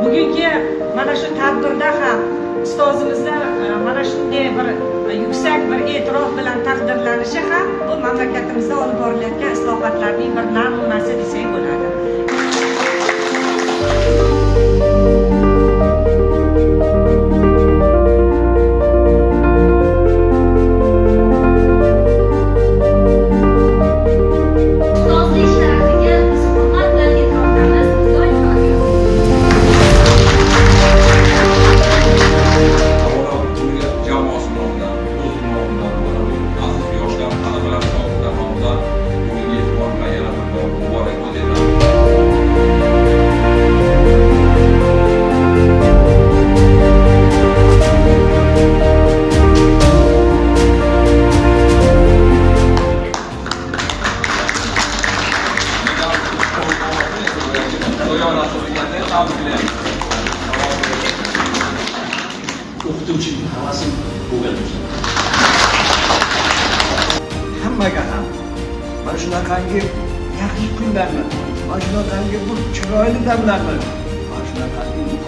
bugungi mana shu tadbirda ham ustozimizni mana shunday bir yuksak bir e'tirof bilan taqdirlanishi ham bu mamlakatimizda olib borilayotgan islohotlarning bir namunasi desak bo'ladi. O'qituvchining havasi bo'lgan bo'lsa. Hammaga ham mana shunaqangi yaxshi kunlarni, mana shunaqangi bu chiroyli damlarni, mana shunaqangi